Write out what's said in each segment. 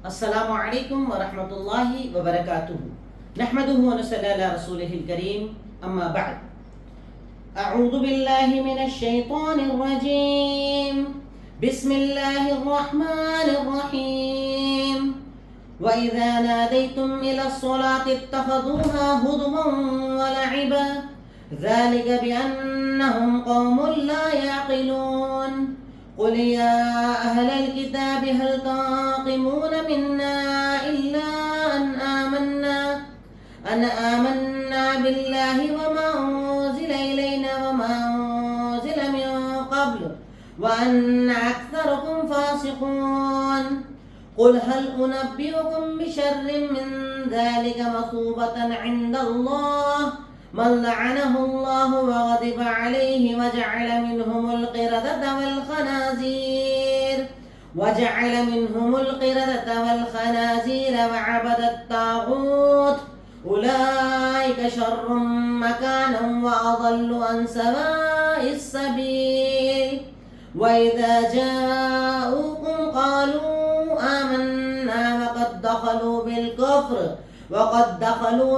السلام علیکم ورحمۃ اللہ وبرکاتہ نحمده ونصلی علی رسوله الکریم اما بعد اعوذ باللہ من الشیطان الرجیم بسم اللہ الرحمن الرحیم وَإِذَا نَادَيْتُمْ إِلَى الصَّلَاةِ اتَّخَذُوهَا هُزُوًا وَلَعِبًا ذَلِكَ بِأَنَّهُمْ قَوْمٌ لَا يَعْقِلُونَ قل يا أهل الكتاب هل تنقمون منا إلا أن آمنا بالله وما أنزل إلينا وما أنزل من قبل وأن أكثركم فاسقون قل هل أنبئكم بشر من ذلك مثوبة عند الله من لعنه الله وغضب عليه وجعل منهم القردة والخنازير وعبد الطاغوت أولئك شر مكانا وأضل عن سواء السبيل وإذا جاءوكم قالوا آمنا وقد دخلوا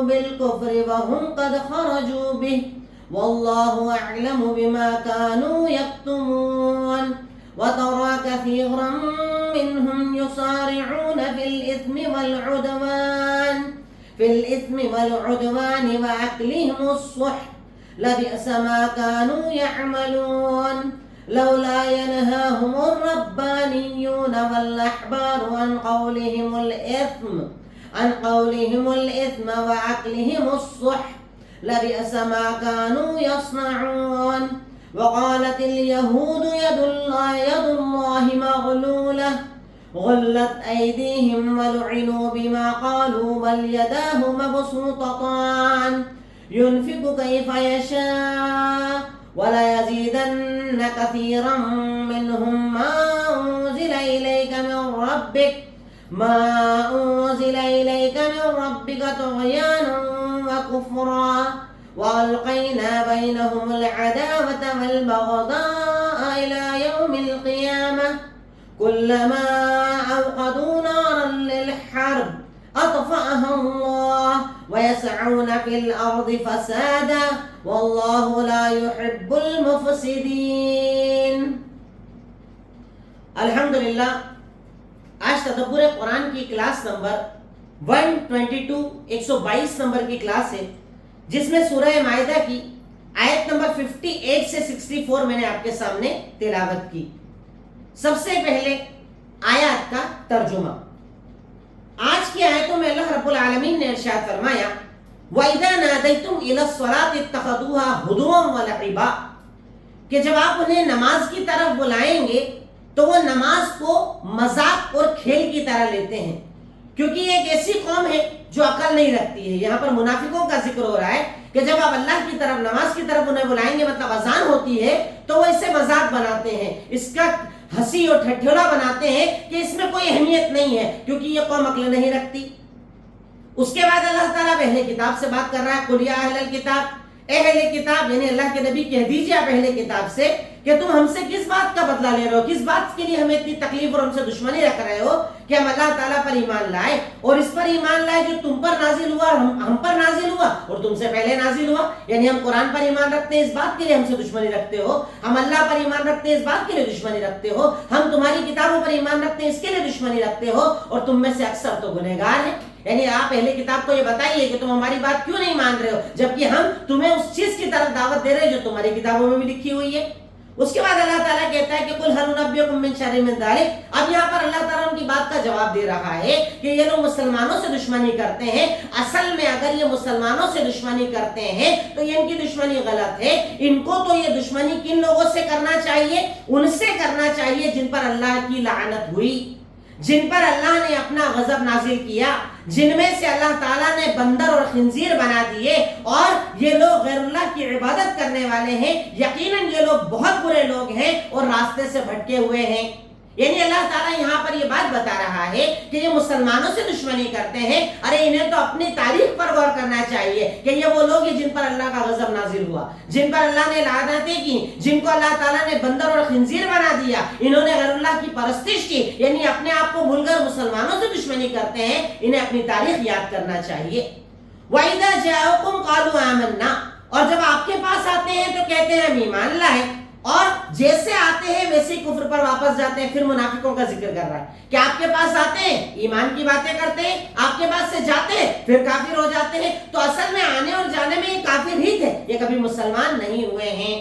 بالكفر وهم قد خرجوا به والله أعلم بما كانوا يكتمون وترى كثيرا منهم يصارعون في الإثم والعدوان وأكلهم السحت لبئس ما كانوا يعملون لولا ينهاهم الربانيون والأحبار عن قولهم الإثم وأكلهم السحت لبئس ما كانوا يصنعون وقالت اليهود يد الله مغلولة غلت أيديهم ولعنوا بما قالوا بل يداه مبسوطتان ينفق كيف يشاء ولا يزيدن كثيرا منهم ما أنزل إليك من ربك طغيانا وكفرا وألقينا بينهم العداوة والبغضاء إلى يوم القيامة كلما أوقدوا نارا للحرب أطفأها الله ويسعون في الأرض فسادا والله لا يحب المفسدين. الحمدللہ آج تدبر قرآن کی کلاس نمبر 122 122 نمبر کی کلاس ہے جس میں سورہ مائدہ کی آیت نمبر 58 سے 64 میں نے آپ کے سامنے تلاوت کی. سب سے پہلے آیات کا ترجمہ. آج کی آیتوں میں اللہ رب العالمین نے ارشاد فرمایا وَإِذَا نَادَيْتُمْ إِلَى الصَّلَاةِ اتَّخَذُوهَا هُزُوًا وَلَعِبًا کہ جب آپ انہیں نماز کی طرف بلائیں گے تو وہ نماز کو مذاق اور کھیل کی طرح لیتے ہیں کیونکہ یہ ایک ایسی قوم ہے جو عقل نہیں رکھتی ہے. یہاں پر منافقوں کا ذکر ہو رہا ہے کہ جب آپ اللہ کی طرف نماز کی طرف انہیں بلائیں گے مطلب اذان ہوتی ہے تو وہ اسے مذاق بناتے ہیں, اس کا ہنسی اور ٹھٹھولا بناتے ہیں کہ اس میں کوئی اہمیت نہیں ہے کیونکہ یہ قوم عقل نہیں رکھتی. اس کے بعد اللہ تعالیٰ اہل کتاب سے بات کر رہا ہے قل یا اہل الکتاب, اے اہل کتاب یعنی اللہ کے نبی کہہ دیجیے آپ اہل کتاب سے کہ تم ہم سے کس بات کا بدلہ لے رہے ہو, کس بات کے لیے ہمیں اتنی تکلیف اور ہم سے دشمنی رکھ رہے ہو کہ ہم اللہ تعالیٰ پر ایمان لائے اور اس پر ایمان لائے جو تم پر نازل ہوا, ہم پر نازل ہوا اور تم سے پہلے نازل ہوا. یعنی ہم قرآن پر ایمان رکھتے ہیں اس بات کے لیے ہم سے دشمنی رکھتے ہو, ہم اللہ پر ایمان رکھتے ہیں اس بات کے لیے دشمنی رکھتے ہو, ہم تمہاری کتابوں پر ایمان رکھتے ہیں اس کے لیے دشمنی رکھتے ہو اور تم میں سے اکثر تو گنہگار ہیں. یعنی آپ اہل کتاب کو یہ بتائیے کہ تم ہماری بات کیوں نہیں مان رہے ہو جبکہ ہم تمہیں اس چیز کی طرف دعوت دے رہے ہیں جو تمہاری کتابوں میں بھی لکھی ہوئی ہے. اس کے بعد اللہ تعالیٰ کہتا ہے کہ قل هل ننبئکم من شر من ذلک. اب یہاں پر اللہ تعالیٰ ان کی بات کا جواب دے رہا ہے کہ یہ لوگ مسلمانوں سے دشمنی کرتے ہیں. اصل میں اگر یہ مسلمانوں سے دشمنی کرتے ہیں تو یہ ان کی دشمنی غلط ہے. ان کو تو یہ دشمنی کن لوگوں سے کرنا چاہیے, ان سے کرنا چاہیے جن پر اللہ کی لعنت ہوئی, جن پر اللہ نے اپنا غضب نازل کیا, جن میں سے اللہ تعالیٰ نے بندر اور خنزیر بنا دیے اور یہ لوگ غیر اللہ کی عبادت کرنے والے ہیں. یقیناً یہ لوگ بہت برے لوگ ہیں اور راستے سے بھٹکے ہوئے ہیں. یعنی اللہ تعالیٰ یہاں پر یہ بات بتا رہا ہے کہ یہ مسلمانوں سے دشمنی کرتے ہیں. ارے انہیں تو اپنی تاریخ پر غور کرنا چاہیے کہ یہ وہ لوگ ہیں جن پر اللہ کا غضب نازل ہوا, جن پر اللہ نے لعنتیں کی, جن کو اللہ تعالیٰ نے بندر اور خنزیر بنا دیا. انہوں نے غیر اللہ کی پرستش کی, یعنی اپنے آپ کو بھول کر مسلمانوں سے دشمنی کرتے ہیں انہیں اپنی تاریخ یاد کرنا چاہیے. وَإِذَا جَاءُوكُمْ قَالُوا آمَنَّا، اور جب آپ کے پاس آتے ہیں تو کہتے ہیں ہم ایمان لائے، اور جیسے آتے ہیں ویسے ہی کفر پر واپس جاتے ہیں. پھر منافقوں کا ذکر کر رہا ہے کہ آپ کے پاس آتے ہیں ایمان کی باتیں کرتے ہیں، آپ کے پاس سے جاتے ہیں پھر کافر ہو جاتے ہیں. تو اصل میں آنے اور جانے میں یہ کافر ہی تھے، یہ کبھی مسلمان نہیں ہوئے ہیں.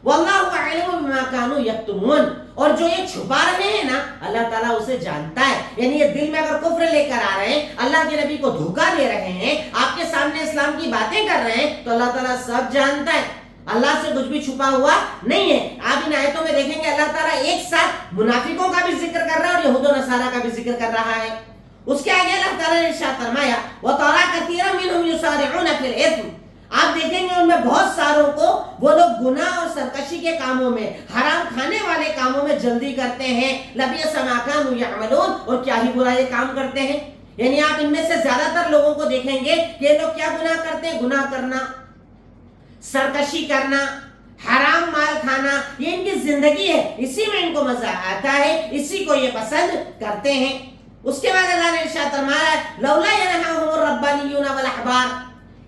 واللہ اعلم بما كانوا یکتمون، اور جو یہ چھپا رہے ہیں نا اللہ تعالیٰ اسے جانتا ہے. یعنی یہ دل میں اگر کفر لے کر آ رہے ہیں، اللہ کے نبی کو دھوکہ دے رہے ہیں، آپ کے سامنے اسلام کی باتیں کر رہے ہیں، تو اللہ تعالیٰ سب جانتا ہے. اللہ سے کچھ بھی چھپا ہوا نہیں ہے. آپ ان آیتوں میں دیکھیں گے اللہ تعالیٰ ایک ساتھ منافقوں کا بھی ذکر کر رہا ہے اور یہود و نصارہ کا بھی ذکر کر رہا ہے. اس کے آگے اللہ تعالیٰ نے ارشاد فرمایا وَتَرَى كَثِيرًا مِّنْهُمْ يُسَارِعُونَ فِي الْإِثْمِ، آپ دیکھیں گے ان میں بہت ساروں کو وہ لوگ گناہ اور سرکشی کے کاموں میں، حرام کھانے والے کاموں میں جلدی کرتے ہیں. لَبِئْسَ مَا كَانُوا يَعْمَلُونَ، اور کیا ہی برا یہ کام کرتے ہیں. یعنی آپ ان میں سے زیادہ تر لوگوں کو دیکھیں گے کہ یہ لوگ کیا گناہ کرتے ہیں، گناہ کرنا، سرکشی کرنا، حرام مال کھانا، یہ ان کی زندگی ہے، اسی میں ان کو مزہ آتا ہے، اسی کو یہ پسند کرتے ہیں. اس کے بعد اللہ نے ارشاد فرمایا لولا ينهاهم الربانيون والاحبار،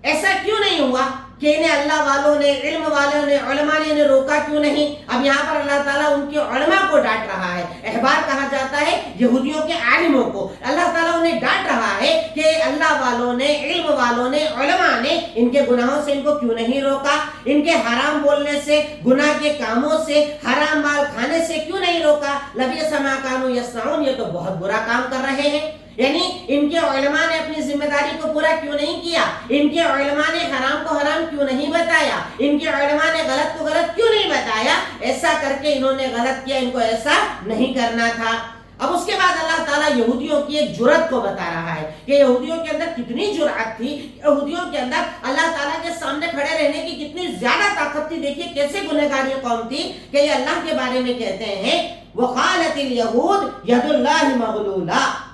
ایسا کیوں نہیں ہوا کہ انہیں اللہ والوں نے، علم والوں نے، علماء نے روکا کیوں نہیں. اب یہاں پر اللہ تعالیٰ ان کے علماء کو ڈانٹ رہا ہے. احبار کہا جاتا ہے یہودیوں کے عالموں کو. اللہ تعالیٰ انہیں ڈانٹ رہا ہے کہ اللہ والوں نے، علم والوں نے، علماء نے ان کے گناہوں سے ان کو کیوں نہیں روکا، ان کے حرام بولنے سے، گناہ کے کاموں سے، حرام مال کھانے سے کیوں نہیں روکا. لَبِئْسَ مَا كَانُوا يَصْنَعُونَ، یہ تو بہت برا کام کر رہے ہیں. یعنی ان کے علماء نے اپنی ذمہ داری کو پورا کیوں نہیں کیا، ان کے علماء نے حرام کو حرام کیوں نہیں بتایا، ان کے علماء نے غلط کو غلط کیوں نہیں بتایا. ایسا کر کے انہوں نے غلط کیا، ان کو ایسا نہیں کرنا تھا. اب اس کے بعد اللہ تعالیٰ یہودیوں کی ایک جرأت کو بتا رہا ہے کہ یہودیوں کے اندر کتنی جرأت تھی، یہودیوں کے اندر اللہ تعالیٰ کے سامنے کھڑے رہنے کی کتنی زیادہ طاقت تھی. دیکھیے کیسے گنہگار یہ قوم تھی کہ یہ اللہ کے بارے میں کہتے ہیں وَقَالَتِ الْيَهُودُ يَدُ اللَّهِ مَغْلُولَةٌ،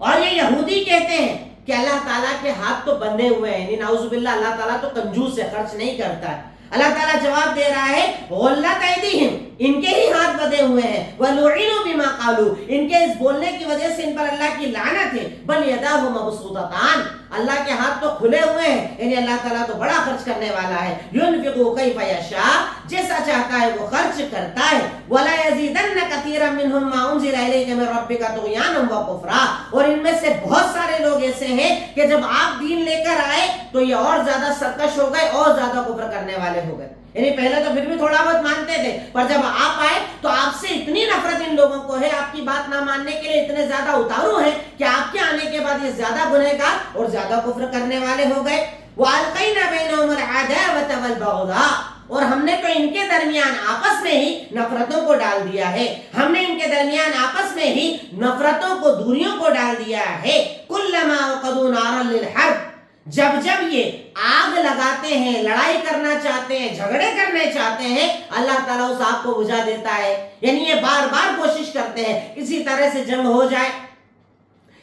اور یہ یہودی کہتے ہیں کہ اللہ تعالیٰ کے ہاتھ تو بندھے ہوئے ہیں. نعوذ باللہ، اللہ تعالیٰ تو کنجوس ہے، خرچ نہیں کرتا ہے. اللہ تعالیٰ جواب دے رہا ہے غلت ایدیہم، ان کے ہی ہاتھ بندھے ہوئے ہیں. وَلُعِنُوا بِمَا قَالُوا، ان کے اس بولنے کی وجہ سے ان پر اللہ کی لعنت ہے. بل یداہ مبسوطتان، اللہ کے ہاتھ تو کھلے ہوئے ہیں، یعنی اللہ تعالیٰ تو بڑا خرچ کرنے والا ہے. يُنْفِقُ كَيْفَ يَشَاءُ، جیسا چاہتا ہے وہ خرچ کرتا ہے. وَلَا يَزِيدَنَّ كَثِيرًا مِّنْهُمْ مَا أُنزِلَ إِلَيْكَ مِن رَّبِّكَ طُغْيَانًا وَكُفْرًا، اور ان میں سے بہت سارے لوگ ایسے ہیں کہ جب آپ دین لے کر آئے تو یہ اور زیادہ سرکش ہو گئے، اور زیادہ کفر کرنے والے ہو گئے. یعنی پہلے تو پھر بھی تھوڑا بہت مانتے تھے، پر جب آپ آئے تو آپ سے اتنی نفرت ان لوگوں کو ہے، آپ کی بات نہ ماننے کے لیے اتنے زیادہ اتارو ہیں کہ آپ کے آنے کے بعد یہ زیادہ گنہگار اور زیادہ کفر کرنے والے ہو گئے. وَأَلْقَيْنَا بَيْنَهُمُ الْعَدَاوَةَ وَالْبَغْضَاءَ، اور ہم نے تو ان کے درمیان آپس میں ہی نفرتوں کو ڈال دیا ہے، ہم نے ان کے درمیان آپس میں ہی نفرتوں کو، دوریوں کو ڈال دیا ہے. كُلَّمَا وَقَدُوا نَارًا لِلْحَرْبِ، جب جب یہ آگ لگاتے ہیں، لڑائی کرنا چاہتے ہیں، جھگڑے کرنے چاہتے ہیں، اللہ تعالیٰ اس آگ کو بجھا دیتا ہے. یعنی یہ بار بار کوشش کرتے ہیں کسی طرح سے جنگ ہو جائے،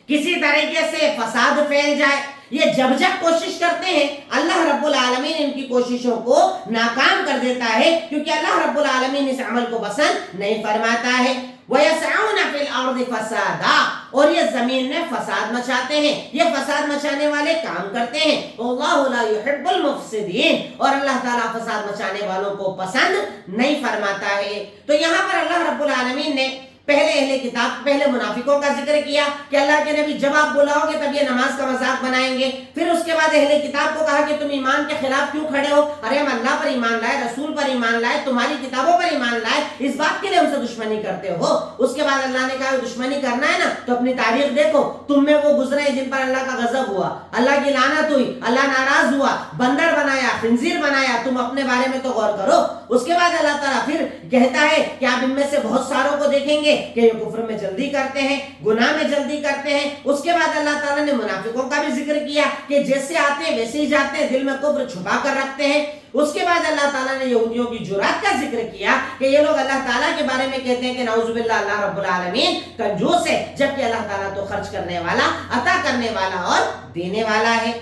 کسی طریقے سے فساد پھیل جائے. یہ جب جب کوشش کرتے ہیں اللہ رب العالمین ان کی کوششوں کو ناکام کر دیتا ہے، کیونکہ اللہ رب العالمین اس عمل کو پسند نہیں فرماتا ہے. وَيَسْعَوْنَ فِي الْأَرْضِ فَسَادًا، اور یہ زمین میں فساد مچاتے ہیں، یہ فساد مچانے والے کام کرتے ہیں. وَاللَّهُ لَا يُحِبُّ الْمُفْسِدِينَ، اور اللہ تعالیٰ فساد مچانے والوں کو پسند نہیں فرماتا ہے. تو یہاں پر اللہ رب العالمین نے پہلے اہل کتاب، پہلے منافقوں کا ذکر کیا کہ اللہ کے نبی جب آپ بلاؤ گے تب یہ نماز کا مذاق بنائیں گے. پھر اس کے بعد اہل کتاب کو کہا کہ تم ایمان کے خلاف کیوں کھڑے ہو، ارے ہم اللہ پر ایمان لائے، رسول پر ایمان لائے، تمہاری کتابوں پر ایمان لائے، اس بات کے لیے ہم سے دشمنی کرتے ہو. اس کے بعد اللہ نے کہا دشمنی کرنا ہے نا تو اپنی تاریخ دیکھو، تم میں وہ گزرے جن پر اللہ کا غضب ہوا، اللہ کی لعنت ہوئی، اللہ ناراض ہوا، بندر بنایا، خنزیر بنایا. تم اپنے بارے میں تو غور کرو. اس کے بعد اللہ تعالیٰ پھر کہتا ہے کہ آپ ان میں سے بہت ساروں کو دیکھیں گے کہ یہ کفر میں جلدی کرتے ہیں، گناہ میں جلدی کرتے ہیں. اس کے بعد اللہ تعالیٰ نے منافقوں کا بھی ذکر کیا کہ جیسے آتے ہیں ویسے ہی جاتے ہیں، دل میں کفر چھپا کر رکھتے ہیں. اس کے بعد اللہ تعالیٰ نے یہودیوں کی جرات کا ذکر کیا کہ یہ لوگ اللہ تعالیٰ کے بارے میں کہتے ہیں کہ نعوذ باللہ اللہ رب العالمین کنجوس ہے، جبکہ اللہ تعالیٰ تو خرچ کرنے والا، عطا کرنے والا اور دینے والا ہے.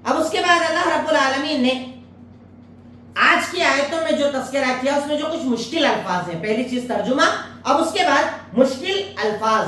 اب اس کے بعد اللہ رب العالمین نے آج کی آیتوں میں جو تذکرہ کیا اس میں جو کچھ مشکل الفاظ ہیں، پہلی چیز ترجمہ، اب اس کے بعد مشکل الفاظ.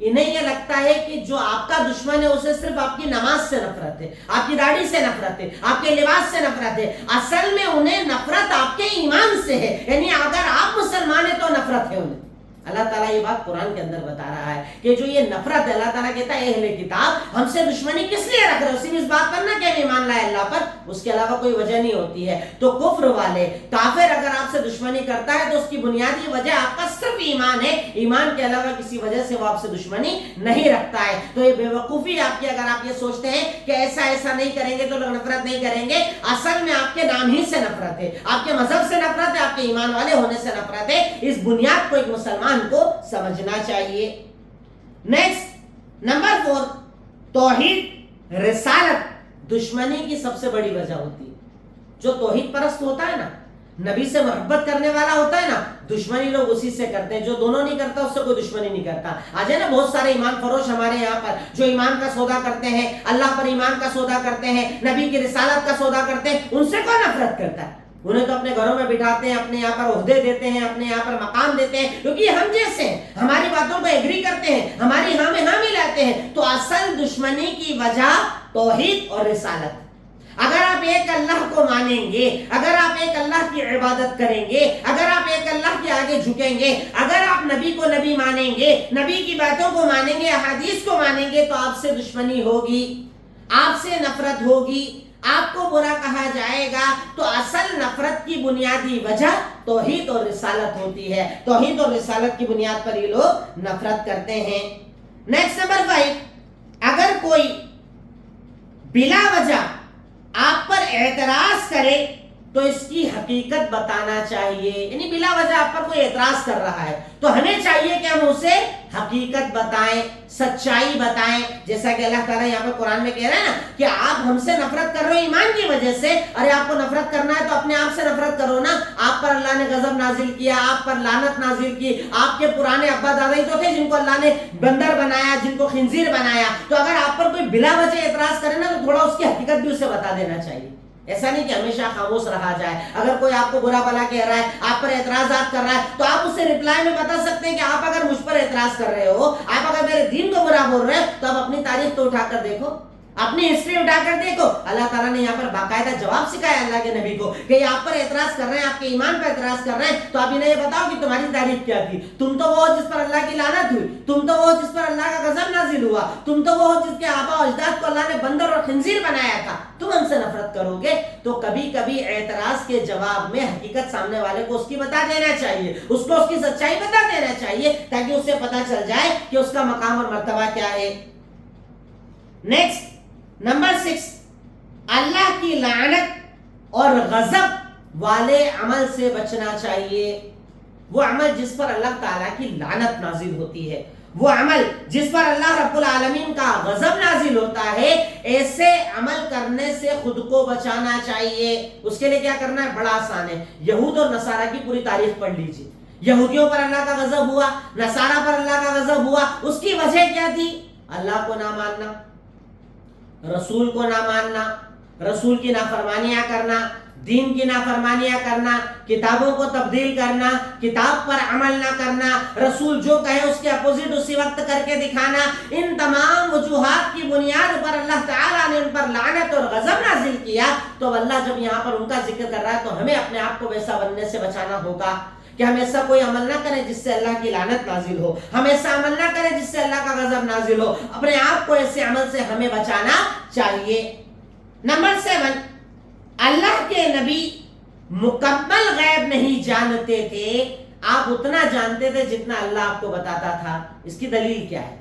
انہیں یہ لگتا ہے کہ جو آپ کا دشمن ہے اسے صرف آپ کی نماز سے نفرت ہے، آپ کی داڑھی سے نفرت ہے، آپ کے لباس سے نفرت ہے. اصل میں انہیں نفرت آپ کے ایمان سے ہے. یعنی اگر آپ مسلمان ہیں تو نفرت ہے انہیں. اللہ تعالیٰ یہ بات قرآن کے اندر بتا رہا ہے کہ جو یہ نفرت ہے، اللہ تعالیٰ کہتا ہے اہل کتاب ہم سے دشمنی کس لیے رکھ رہے ہو؟ صرف اس بات پر نہ کہ ہم ایمان لائے اللہ پر، اس کے علاوہ کوئی وجہ نہیں ہوتی ہے. تو کفر والے کافر اگر آپ سے دشمنی کرتا ہے تو اس کی بنیادی وجہ آپ کا صرف ایمان ہے، ایمان کے علاوہ کسی وجہ سے وہ آپ سے دشمنی نہیں رکھتا ہے. تو یہ بے وقوفی آپ کی اگر آپ یہ سوچتے ہیں کہ ایسا نہیں کریں گے تو لوگ نفرت نہیں کریں گے. اصل میں آپ کے نام ہی سے نفرت ہے، آپ کے مذہب سے نفرت ہے، آپ کے ایمان والے ہونے سے نفرت ہے. اس بنیاد کو ایک مسلمان کو سمجھنا چاہیے. نیکسٹ نمبر 4، توحید رسالت دشمنی کی سب سے بڑی وجہ ہوتی ہے. جو توحید پرست ہوتا ہے نا، نبی سے محبت کرنے والا ہوتا ہے نا، دشمنی لوگ اسی سے کرتے ہیں. جو دونوں نہیں کرتا اس سے کوئی دشمنی نہیں کرتا. آج ہے نا بہت سارے ایمان فروش ہمارے یہاں پر جو ایمان کا سودا کرتے ہیں، اللہ پر ایمان کا سودا کرتے ہیں، نبی کی رسالت کا سودا کرتے ہیں، ان سے کون نفرت کرتا ہے؟ انہیں تو اپنے گھروں میں بٹھاتے ہیں، اپنے یہاں پر عہدے دیتے ہیں، اپنے یہاں پر مقام دیتے ہیں، کیونکہ یہ ہم جیسے ہیں، ہماری باتوں پہ ایگری کرتے ہیں، ہماری ہاں میں ہاں ملاتے ہیں. تو اصل دشمنی کی وجہ توحید اور رسالت. اگر آپ ایک اللہ کو مانیں گے، اگر آپ ایک اللہ کی عبادت کریں گے، اگر آپ ایک اللہ کے آگے جھکیں گے، اگر آپ نبی کو نبی مانیں گے، نبی کی باتوں کو مانیں گے، احادیث کو مانیں گے، تو آپ سے دشمنی ہوگی، آپ سے نفرت ہوگی، آپ کو برا کہا جائے گا. تو اصل نفرت کی بنیادی وجہ توحید اور رسالت ہوتی ہے. توحید اور رسالت کی بنیاد پر یہ لوگ نفرت کرتے ہیں. نیکسٹ نمبر 5، اگر کوئی بلا وجہ آپ پر اعتراض کرے تو اس کی حقیقت بتانا چاہیے. یعنی بلا وجہ آپ پر کوئی اعتراض کر رہا ہے تو ہمیں چاہیے کہ ہم اسے حقیقت بتائیں، سچائی بتائیں. جیسا کہ اللہ تعالیٰ یہاں پر قرآن میں کہہ رہا ہے نا کہ آپ ہم سے نفرت کر رہے ہو ایمان کی وجہ سے. ارے آپ کو نفرت کرنا ہے تو اپنے آپ سے نفرت کرو نا. آپ پر اللہ نے غضب نازل کیا، آپ پر لعنت نازل کی. آپ کے پرانے ابا دادا ہی تو تھے جن کو اللہ نے بندر بنایا، جن کو خنزیر بنایا. تو اگر آپ پر کوئی بلا وجہ اعتراض کرے نا تو تھوڑا اس کی حقیقت بھی اسے بتا دینا چاہیے. ایسا نہیں کہ ہمیشہ خاموش رہا جائے. اگر کوئی آپ کو برا بھلا کہہ رہا ہے، آپ پر اعتراضات کر رہا ہے، تو آپ اسے ریپلائی میں بتا سکتے ہیں کہ آپ اگر مجھ پر اعتراض کر رہے ہو، آپ اگر میرے دین کو برا بول رہے ہیں، تو آپ اپنی تاریخ تو اٹھا کر دیکھو، اپنی ہسٹری اٹھا کر دیکھو. اللہ تعالیٰ نے یہاں پر باقاعدہ جواب سکھایا اللہ کے نبی کو کہ یہ آپ پر اعتراض کر رہے ہیں، آپ کے ایمان پر اعتراض کر رہے ہیں، تو آپ انہیں یہ بتاؤ کہ تمہاری تاریخ کیا تھی. تم تو وہ جس پر اللہ کی لعنت ہوئی، تم تو وہ جس پر اللہ کا غضب نازل ہوا، تم تو وہ جس کے آبا و اجداد کو اللہ نے بندر اور خنزیر بنایا تھا. تم ہم سے نفرت کرو گے. تو کبھی کبھی اعتراض کے جواب میں حقیقت سامنے والے کو اس کی بتا دینا چاہیے، اس کو اس کی سچائی بتا دینا چاہیے، تاکہ اسے پتا چل جائے کہ اس کا مقام اور مرتبہ کیا ہے. نیکسٹ نمبر 6، اللہ کی لعنت اور غضب والے عمل سے بچنا چاہیے. وہ عمل جس پر اللہ تعالیٰ کی لعنت نازل ہوتی ہے، وہ عمل جس پر اللہ رب العالمین کا غضب نازل ہوتا ہے، ایسے عمل کرنے سے خود کو بچانا چاہیے. اس کے لیے کیا کرنا ہے؟ بڑا آسان ہے. یہود اور نصارہ کی پوری تاریخ پڑھ لیجیے. یہودیوں پر اللہ کا غضب ہوا، نصارہ پر اللہ کا غضب ہوا. اس کی وجہ کیا تھی؟ اللہ کو نہ ماننا، رسول کو نہ ماننا، رسول کی نافرمانیاں کرنا، دین کی نافرمانیاں کرنا، کتابوں کو تبدیل کرنا، کتاب پر عمل نہ کرنا، رسول جو کہے اس کے اپوزٹ اسی وقت کر کے دکھانا. ان تمام وجوہات کی بنیاد پر اللہ تعالیٰ نے ان پر لعنت اور غضب نازل کیا. تو اللہ جب یہاں پر ان کا ذکر کر رہا ہے تو ہمیں اپنے آپ کو ویسا بننے سے بچانا ہوگا کہ ہم ایسا کوئی عمل نہ کریں جس سے اللہ کی لعنت نازل ہو، ہم ایسا عمل نہ کریں جس سے اللہ کا غضب نازل ہو. اپنے آپ کو ایسے عمل سے ہمیں بچانا چاہیے. نمبر 7، اللہ کے نبی مکمل غیب نہیں جانتے تھے، آپ اتنا جانتے تھے جتنا اللہ آپ کو بتاتا تھا. اس کی دلیل کیا ہے؟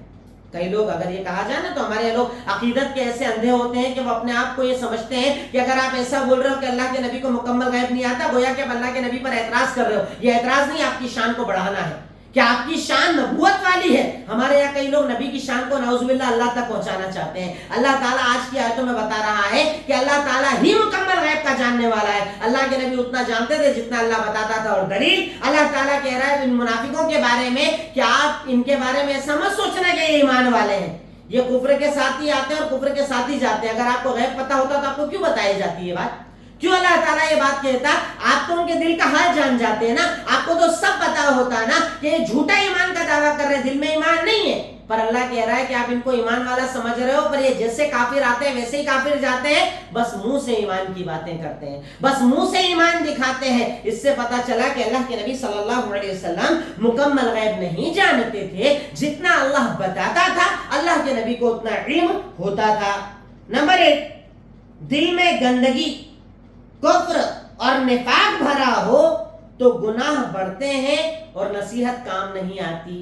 کئی لوگ اگر یہ کہا جائے نا تو ہمارے لوگ عقیدت کے ایسے اندھے ہوتے ہیں کہ وہ اپنے آپ کو یہ سمجھتے ہیں کہ اگر آپ ایسا بول رہے ہو کہ اللہ کے نبی کو مکمل غیب نہیں آتا، گویا کہ آپ اللہ کے نبی پر اعتراض کر رہے ہو. یہ اعتراض نہیں، آپ کی شان کو بڑھانا ہے کہ آپ کی شان نبوت والی ہے. ہمارے یہاں کئی لوگ نبی کی شان کو نعوذ باللہ اللہ تک پہنچانا چاہتے ہیں. اللہ تعالیٰ آج کی آیتوں میں بتا رہا ہے کہ اللہ تعالیٰ ہی مکمل غیب کا جاننے والا ہے. اللہ کے نبی اتنا جانتے تھے جتنا اللہ بتاتا تھا. اور دلیل اللہ تعالیٰ کہہ رہا ہے ان منافقوں کے بارے میں کہ آپ ان کے بارے میں ایسا مت سوچنا کہ یہ ایمان والے ہیں، یہ کفر کے ساتھ ہی آتے ہیں اور کفر کے ساتھ ہی جاتے ہیں. اگر آپ کو غیب پتا ہوتا تو آپ کو کیوں بتائی جاتی ہے بات؟ کیوں اللہ تعالیٰ یہ بات کہتا؟ آپ تو ان کے دل کا حال جان جاتے ہیں نا. آپ کو تو سب پتا ہوتا ہے نا کہ یہ جھوٹا ایمان کا دعویٰ کر رہے، دل میں ایمان نہیں ہے. پر اللہ کہہ رہا ہے کہ آپ ان کو ایمان والا سمجھ رہے ہو، پر یہ جیسے کافر آتے ہیں ویسے ہی کافر جاتے ہیں، بس منہ سے ایمان کی باتیں کرتے ہیں، بس منہ سے ایمان دکھاتے ہیں۔ اس سے پتا چلا کہ اللہ کے نبی صلی اللہ علیہ وسلم مکمل غیب نہیں جانتے تھے، جتنا اللہ بتاتا تھا اللہ کے نبی کو اتنا علم ہوتا تھا۔ نمبر 1، دل میں گندگی، کفر اور نفاق بھرا ہو تو گناہ بڑھتے ہیں اور نصیحت کام نہیں آتی۔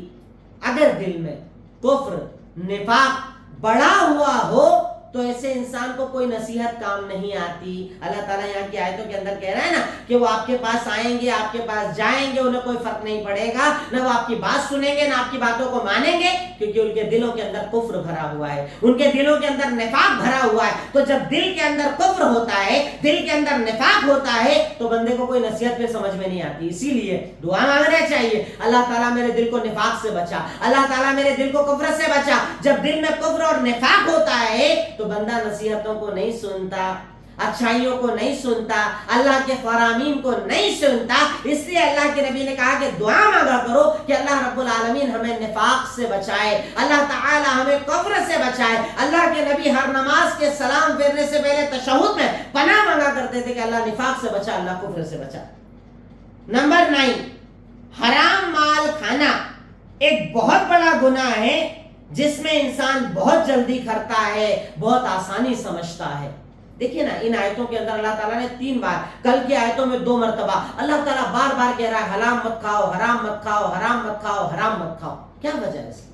اگر دل میں کفر نفاق بڑا ہوا ہو تو ایسے انسان کو کوئی نصیحت کام نہیں آتی۔ اللہ تعالیٰ یہاں کی آیتوں کے اندر کہہ رہا ہے نا کہ وہ آپ کے پاس آئیں گے، آپ کے پاس جائیں گے، انہیں کوئی فرق نہیں پڑے گا، نہ وہ آپ کی بات سنیں گے، نہ آپ کی باتوں کو مانیں گے، کیونکہ ان کے دلوں کے اندر کفر بھرا ہوا ہے، ان کے دلوں کے اندر نفاق بھرا ہوا ہے۔ تو جب دل کے اندر کفر ہوتا ہے، دل کے اندر نفاق ہوتا ہے، تو بندے کو کوئی نصیحت پہ سمجھ میں نہیں آتی۔ اسی لیے دعا مانگنا چاہیے، اللہ تعالیٰ میرے دل کو نفاق سے بچا، اللہ تعالیٰ میرے دل کو کفر سے بچا۔ جب دل میں کفر اور نفاق ہوتا ہے تو بندہ نصیحتوں کو نہیں سنتا، اچھائیوں کو نہیں سنتا، اللہ کے فرامین کو نہیں سنتا۔ اس لیے اللہ کے نبی نے کہا کہ دعا مانگا کرو کہ اللہ رب العالمین ہمیں نفاق سے بچائے، اللہ تعالی ہمیں کفر سے بچائے۔ اللہ کے نبی ہر نماز کے سلام پھیرنے سے پہلے تشہد میں پناہ مانگا کرتے تھے کہ اللہ نفاق سے بچا، اللہ کفر سے بچا۔ نمبر 9، حرام مال کھانا ایک بہت بڑا گناہ ہے جس میں انسان بہت جلدی کرتا ہے، بہت آسانی سمجھتا ہے۔ دیکھیے نا، ان آیتوں کے اندر اللہ تعالیٰ نے 3 بار، کل کی آیتوں میں 2 مرتبہ اللہ تعالیٰ بار بار کہہ رہا ہے حرام مت کھاؤ، حرام مت کھاؤ، حرام مت کھاؤ، حرام مت کھاؤ۔ کیا وجہ ہے اس کی؟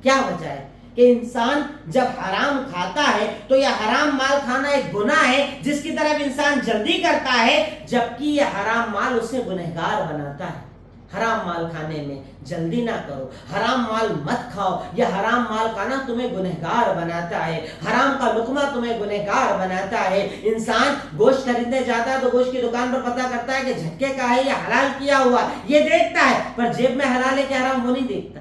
کیا وجہ ہے کہ انسان جب حرام کھاتا ہے تو یہ حرام مال کھانا ایک گناہ ہے جس کی طرف انسان جلدی کرتا ہے، جبکہ یہ حرام مال اسے گنہگار بناتا ہے۔ حرام مال کھانے میں جلدی نہ کرو، حرام مال مت کھاؤ، یہ حرام مال کھانا تمہیں گنہگار بناتا ہے، حرام کا لقمہ تمہیں گنہگار بناتا ہے۔ انسان گوشت خریدنے جاتا ہے تو گوشت کی دکان پر پتہ کرتا ہے کہ جھٹکے کا ہے یا حلال کیا ہوا، یہ دیکھتا ہے، پر جیب میں حلال ہے کہ حرام وہ نہیں دیکھتا۔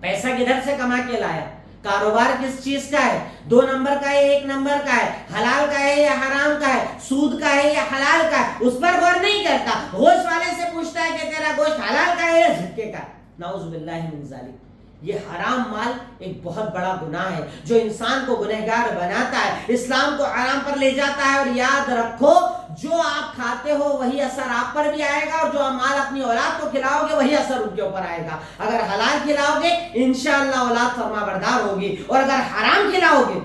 پیسہ کدھر سے کما کے لایا، کاروبار کس چیز کا ہے، 2 نمبر کا ہے 1 نمبر کا ہے، حلال کا ہے یا حرام کا ہے، سود کا ہے یا حلال کا ہے، اس پر غور نہیں کرتا۔ گوشت والے سے پوچھتا ہے کہ تیرا گوشت حلال کا ہے یا جھٹکے کا ہے۔ نعوذ باللہ من ذالک۔ یہ حرام مال ایک بہت بڑا گناہ ہے جو انسان کو گنہگار بناتا ہے، اسلام کو حرام پر لے جاتا ہے۔ اور یاد رکھو، جو آپ کھاتے ہو وہی اثر آپ پر بھی آئے گا، اور جو مال اپنی اولاد کو کھلاؤ گے وہی اثر ان کے اوپر آئے گا۔ اگر حلال کھلاؤ گے انشاءاللہ اولاد فرما بردار ہوگی، اور اگر حرام کھلاؤ گے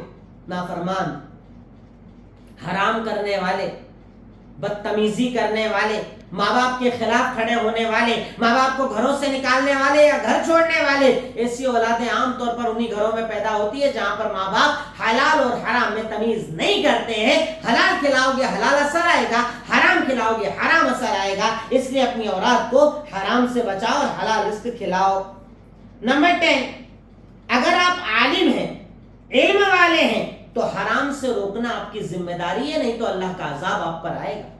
نافرمان، حرام کرنے والے، بدتمیزی کرنے والے، ماں باپ کے خلاف کھڑے ہونے والے، ماں باپ کو گھروں سے نکالنے والے یا گھر چھوڑنے والے، ایسی اولادیں عام طور پر انہی گھروں میں پیدا ہوتی ہے جہاں پر ماں باپ حلال اور حرام میں تمیز نہیں کرتے ہیں۔ حلال کھلاؤ گے حلال اثر آئے گا، حرام کھلاؤ گے حرام اثر آئے گا۔ اس لیے اپنی اولاد کو حرام سے بچاؤ اور حلال رزق کھلاؤ۔ نمبر 10، اگر آپ عالم ہیں، علم والے ہیں، تو حرام سے روکنا آپ کی ذمہ داری ہے، نہیں تو اللہ کا عذاب آپ پر آئے گا۔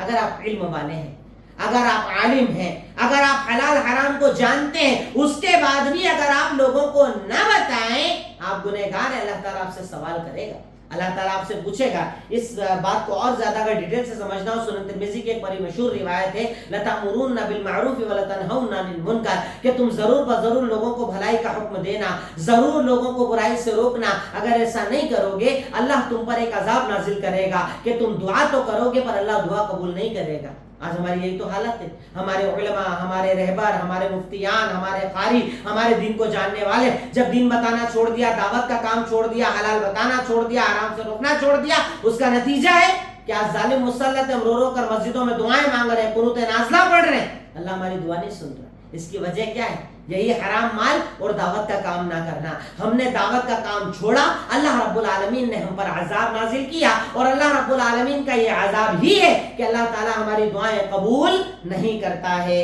اگر آپ علم والے ہیں، اگر آپ عالم ہیں، اگر آپ حلال حرام کو جانتے ہیں، اس کے بعد بھی اگر آپ لوگوں کو نہ بتائیں، آپ گنہگار ہیں، اللہ تعالیٰ آپ سے سوال کرے گا، اللہ تعالیٰ آپ سے پوچھے گا۔ اس بات کو اور زیادہ اگر ڈیٹیل سے سمجھنا ہو، سنن ترمذی کی ایک بڑی مشہور روایت ہے، لَتَأْمُرُنَّ بِالْمَعْرُوفِ وَلَتَنْهَوْنَ عَنِ الْمُنْكَرِ، کہ تم ضرور بضرور لوگوں کو بھلائی کا حکم دینا، ضرور لوگوں کو برائی سے روکنا۔ اگر ایسا نہیں کرو گے اللہ تم پر ایک عذاب نازل کرے گا کہ تم دعا تو کرو گے پر اللہ دعا قبول نہیں کرے گا۔ آج ہماری یہی تو حالت ہے، ہمارے علماء، ہمارے رہبر، ہمارے مفتیان، ہمارے قاری، ہمارے دین کو جاننے والے جب دین بتانا چھوڑ دیا، دعوت کا کام چھوڑ دیا، حلال بتانا چھوڑ دیا، حرام سے روکنا چھوڑ دیا، اس کا نتیجہ ہے کہ آج ظالم مسلط ہم رو رو کر مسجدوں میں دعائیں مانگ رہے ہیں، قنوت نازلہ پڑھ رہے ہیں، اللہ ہماری دعا نہیں سن رہا۔ اس کی وجہ کیا ہے؟ یہی حرام مال اور دعوت کا کام نہ کرنا۔ ہم نے دعوت کا کام چھوڑا، اللہ رب العالمین نے ہم پر عذاب نازل کیا، اور اللہ رب العالمین کا یہ عذاب ہی ہے کہ اللہ تعالی ہماری دعائیں قبول نہیں کرتا ہے۔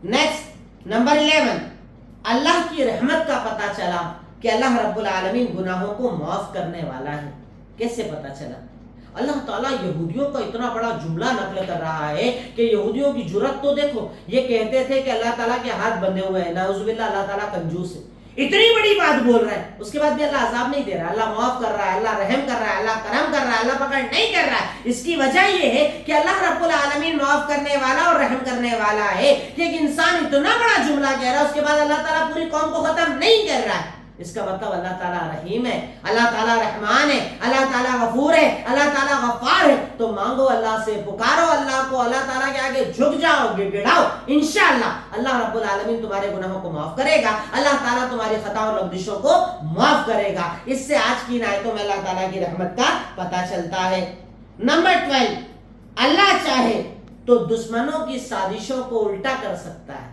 نیکسٹ، نمبر 11، اللہ کی رحمت کا پتہ چلا کہ اللہ رب العالمین گناہوں کو معاف کرنے والا ہے۔ کیسے پتہ چلا؟ اللہ تعالیٰ یہودیوں کا اتنا بڑا جملہ نقل کر رہا ہے کہ یہودیوں کی جرت تو دیکھو، یہ کہتے تھے کہ اللہ تعالیٰ کے ہاتھ بندھے ہوئے ہیں، نعوذ باللہ اللہ تعالیٰ کنجوس ہے۔ اتنی بڑی بات بول رہا ہے، اس کے بعد بھی اللہ عذاب نہیں دے رہا، اللہ معاف کر رہا ہے، اللہ رحم کر رہا ہے، اللہ کرم کر رہا ہے، اللہ پکڑ نہیں کر رہا ہے۔ اس کی وجہ یہ ہے کہ اللہ رب العالمین معاف کرنے والا اور رحم کرنے والا ہے کہ ایک انسان اتنا بڑا جملہ کہہ رہا ہے، اس کے بعد اللہ تعالیٰ پوری قوم کو ختم نہیں کر رہا ہے۔ اس کا مطلب اللہ تعالیٰ رحیم ہے، اللہ تعالیٰ رحمان ہے، اللہ تعالیٰ غفور ہے، اللہ تعالیٰ غفار ہے۔ تو مانگو اللہ سے، پکارو اللہ کو، اللہ تعالیٰ کے آگے جھک جاؤ، گڑگڑاؤ، انشاءاللہ اللہ رب العالمین تمہارے گناہوں کو معاف کرے گا، اللہ تعالیٰ تمہاری خطاؤں اور لغزشوں کو معاف کرے گا۔ اس سے آج کی آیتوں میں اللہ تعالیٰ کی رحمت کا پتہ چلتا ہے۔ نمبر 12، اللہ چاہے تو دشمنوں کی سازشوں کو الٹا کر سکتا ہے۔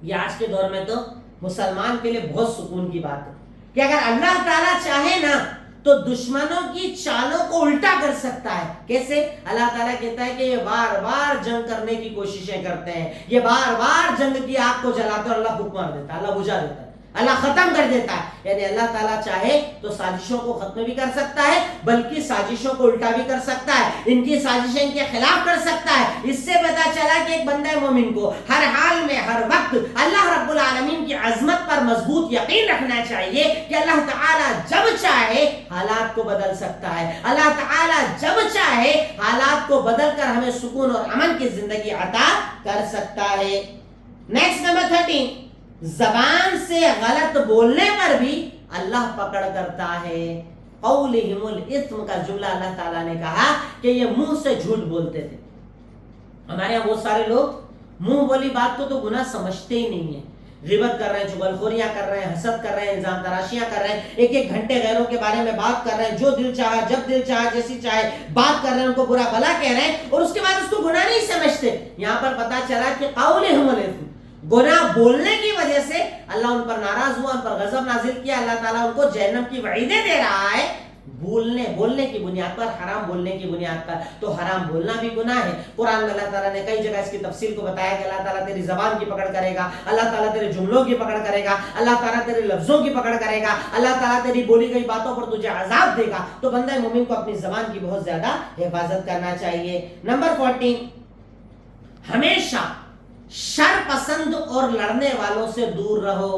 یہ آج کے دور میں تو مسلمان کے لیے بہت سکون کی بات ہے کہ اگر اللہ تعالیٰ چاہے نا تو دشمنوں کی چالوں کو الٹا کر سکتا ہے۔ کیسے؟ اللہ تعالیٰ کہتا ہے کہ یہ بار بار جنگ کرنے کی کوششیں کرتے ہیں، یہ بار بار جنگ کی آگ کو جلاتے ہیں، اللہ حکم مار دیتا ہے، اللہ بجھا دیتا ہے، اللہ ختم کر دیتا ہے۔ یعنی اللہ تعالیٰ چاہے تو سازشوں کو ختم بھی کر سکتا ہے، بلکہ سازشوں کو الٹا بھی کر سکتا ہے، ان کی سازشیں ان کے خلاف کر سکتا ہے۔ اس سے پتا چلا کہ ایک بندہ مومن کو ہر حال میں، ہر وقت اللہ رب العالمین کی عظمت پر مضبوط یقین رکھنا چاہیے کہ اللہ تعالیٰ جب چاہے حالات کو بدل سکتا ہے، اللہ تعالیٰ جب چاہے حالات کو بدل کر ہمیں سکون اور امن کی زندگی عطا کر سکتا ہے۔ نیکسٹ نمبر 13، زبان سے غلط بولنے پر بھی اللہ پکڑ کرتا ہے۔ قولہم الاثم کا جملہ اللہ تعالیٰ نے کہا کہ یہ منہ سے جھوٹ بولتے تھے۔ ہمارے یہاں بہت سارے لوگ منہ بولی بات کو تو گناہ سمجھتے ہی نہیں ہیں، غیبت کر رہے ہیں، چغلخوریاں کر رہے ہیں، حسد کر رہے ہیں، الزام تراشیاں کر رہے ہیں، ایک ایک گھنٹے غیروں کے بارے میں بات کر رہے ہیں، جو دل چاہا جب دل چاہا جیسی چاہے بات کر رہے ہیں، ان کو برا بھلا کہہ رہے ہیں، اور اس کے بعد اس کو گناہ نہیں سمجھتے۔ یہاں پر پتا چلا کہ قولہم الاثم، گناہ بولنے کی وجہ سے اللہ ان پر ناراض ہوا، ان پر غضب نازل کیا، اللہ تعالیٰ ان کو جہنم کی وعیدیں دے رہا ہے بولنے کی بنیاد پر، حرام بولنے کی بنیاد پر۔ تو حرام بولنا بھی گناہ ہے۔ قرآن میں اللہ تعالیٰ نے کئی جگہ اس کی تفصیل کو بتایا کہ اللہ تعالیٰ تیری زبان کی پکڑ کرے گا، اللہ تعالیٰ تیرے جملوں کی پکڑ کرے گا، اللہ تعالیٰ تیرے لفظوں کی پکڑ کرے گا، اللہ تعالیٰ تیری بولی گئی باتوں پر تجھے عذاب دے گا۔ تو بندہ مومن کو اپنی زبان کی بہت زیادہ حفاظت کرنا چاہیے۔ نمبر 14، ہمیشہ شر پسند اور لڑنے والوں سے دور رہو۔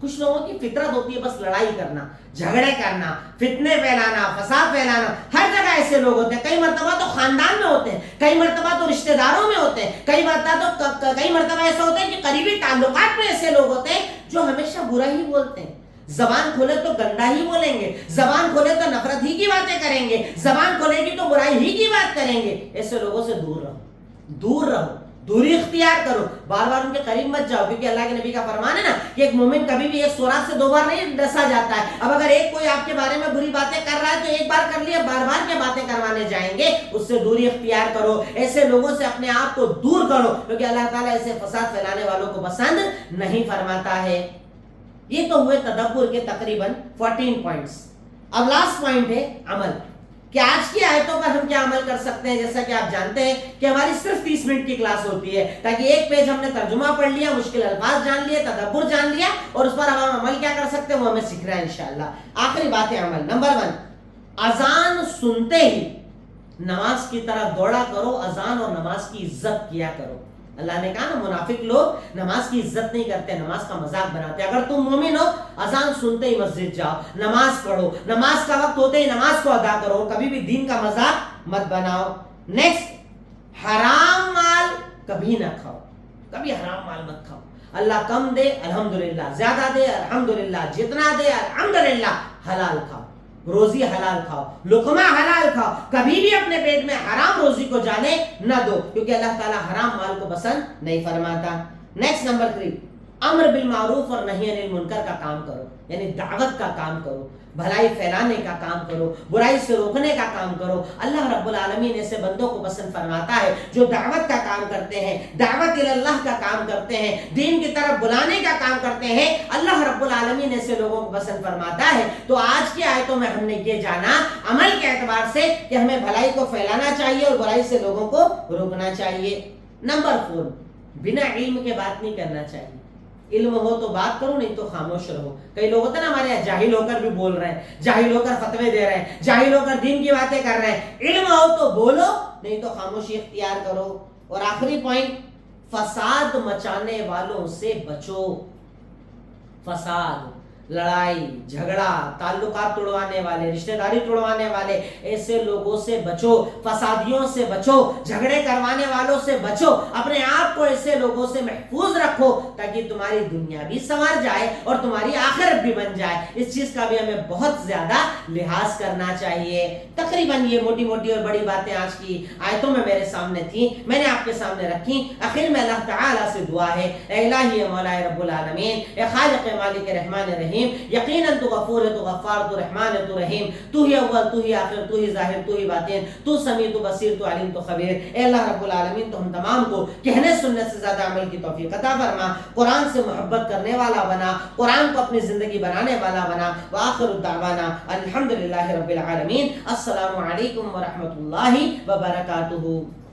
کچھ لوگوں کی فطرت ہوتی ہے بس لڑائی کرنا، جھگڑے کرنا، فتنے پھیلانا، فساد پھیلانا۔ ہر جگہ ایسے لوگ ہوتے ہیں، کئی مرتبہ تو خاندان میں ہوتے ہیں، کئی مرتبہ تو رشتہ داروں میں ہوتے ہیں، کئی مرتبہ ایسا ہوتا ہے کہ قریبی تعلقات میں ایسے لوگ ہوتے ہیں جو ہمیشہ برا ہی بولتے ہیں۔ زبان کھولے تو گندا ہی بولیں گے، زبان کھولے تو نفرت ہی کی باتیں کریں گے، زبان کھولے گی تو برائی ہی کی بات کریں گے۔ ایسے لوگوں سے دور رہو، دور رہو، دوری اختیار کرو، بار بار ان کے قریب مت جاؤ، کیونکہ اللہ کے نبی کا فرمان ہے نا کہ ایک مومن کبھی بھی ایک سوراخ سے دو بار نہیں ڈسا جاتا ہے۔ اب اگر ایک کوئی آپ کے بارے میں بری باتیں کر رہا ہے تو ایک بار کر لیا، بار بار کے باتیں کروانے جائیں گے، اس سے دوری اختیار کرو، ایسے لوگوں سے اپنے آپ کو دور کرو، کیونکہ اللہ تعالیٰ ایسے فساد پھیلانے والوں کو پسند نہیں فرماتا ہے۔ یہ تو ہوئے تدبر کے تقریباً 14 پوائنٹس۔ اب لاسٹ پوائنٹ ہے عمل، کہ آج کی آیتوں پر ہم کیا عمل کر سکتے ہیں۔ جیسا کہ آپ جانتے ہیں کہ ہماری صرف 30 منٹ کی کلاس ہوتی ہے، تاکہ ایک پیج ہم نے ترجمہ پڑھ لیا، مشکل الفاظ جان لیے، تدبر جان لیا، اور اس پر ہم عمل کیا کر سکتے ہیں وہ ہمیں سیکھ رہا ہے انشاءاللہ۔ آخری بات ہے عمل۔ نمبر 1، اذان سنتے ہی نماز کی طرف دوڑا کرو، اذان اور نماز کی عزت کیا کرو۔ اللہ نے کہا نا منافق لوگ نماز کی عزت نہیں کرتے، نماز کا مذاق بناتے۔ اگر تم مومن ہو، اذان سنتے ہی مسجد جاؤ، نماز پڑھو، نماز کا وقت ہوتے ہی نماز کو ادا کرو، کبھی بھی دین کا مذاق مت بناؤ۔ نیکسٹ، حرام مال کبھی نہ کھاؤ، کبھی حرام مال مت کھاؤ۔ اللہ کم دے الحمدللہ، زیادہ دے الحمدللہ، جتنا دے الحمدللہ، حلال کھاؤ، روزی حلال کھاؤ، لقمہ حلال کھاؤ، کبھی بھی اپنے پیٹ میں حرام روزی کو جانے نہ دو، کیونکہ اللہ تعالیٰ حرام مال کو پسند نہیں فرماتا۔ نیکسٹ نمبر 3، امر بالمعروف اور نہی عن المنکر کا کام کرو، یعنی دعوت کا کام کرو، بھلائی پھیلانے کا کام کرو، برائی سے روکنے کا کام کرو۔ اللہ رب العالمین ایسے بندوں کو پسند فرماتا ہے جو دعوت کا کام کرتے ہیں، دعوت اللہ کا کام کرتے ہیں، دین کی طرف بلانے کا کام کرتے ہیں۔ اللہ رب العالمین ایسے لوگوں کو پسند فرماتا ہے۔ تو آج کی آیتوں میں ہم نے یہ جانا عمل کے اعتبار سے کہ ہمیں بھلائی کو پھیلانا چاہیے اور برائی سے لوگوں کو روکنا چاہیے۔ نمبر 4، بنا علم کے بات نہیں کرنا چاہیے۔ علم ہو تو بات کرو، نہیں تو خاموش رہو۔ کئی لوگ ہوتے ہیں نا ہمارے یہاں جاہل ہو کر بھی بول رہے ہیں، جاہل ہو کر فتوے دے رہے ہیں، جاہل ہو کر دین کی باتیں کر رہے ہیں۔ علم ہو تو بولو، نہیں تو خاموشی اختیار کرو۔ اور آخری پوائنٹ، فساد مچانے والوں سے بچو۔ فساد، لڑائی جھگڑا، تعلقات توڑوانے والے، رشتہ داری توڑوانے والے ایسے لوگوں سے بچو، فسادیوں سے بچو، جھگڑے کروانے والوں سے بچو، اپنے آپ کو ایسے لوگوں سے محفوظ رکھو تاکہ تمہاری دنیا بھی سنور جائے اور تمہاری آخرت بھی بن جائے۔ اس چیز کا بھی ہمیں بہت زیادہ لحاظ کرنا چاہیے۔ تقریباً یہ موٹی موٹی اور بڑی باتیں آج کی آیتوں میں میرے سامنے تھیں، میں نے آپ کے سامنے رکھی۔ آخر میں اللہ تعالیٰ سے دعا ہے، اے الہی مولا رب العالمین، اے خالق مالک رحمان رحیم، یقیناً تو غفور ہے، تو غفار، تو رحمان ہے، تو رحیم، تو ہی اول، تو ہی آخر، تو ہی ظاہر، تو ہی باطن، تو سمیع، تو بصیر، تو علیم، تو خبیر۔ اے اللہ رب العالمین، تو ہم تمام کو کہنے سننے سے زیادہ عمل کی توفیق عطا فرما، قرآن سے محبت کرنے والا بنا، قرآن کو اپنی زندگی بنانے والا بنا۔ وآخر الدعوانا الحمدللہ رب العالمین۔ السلام علیکم ورحمۃ اللہ وبرکاتہ۔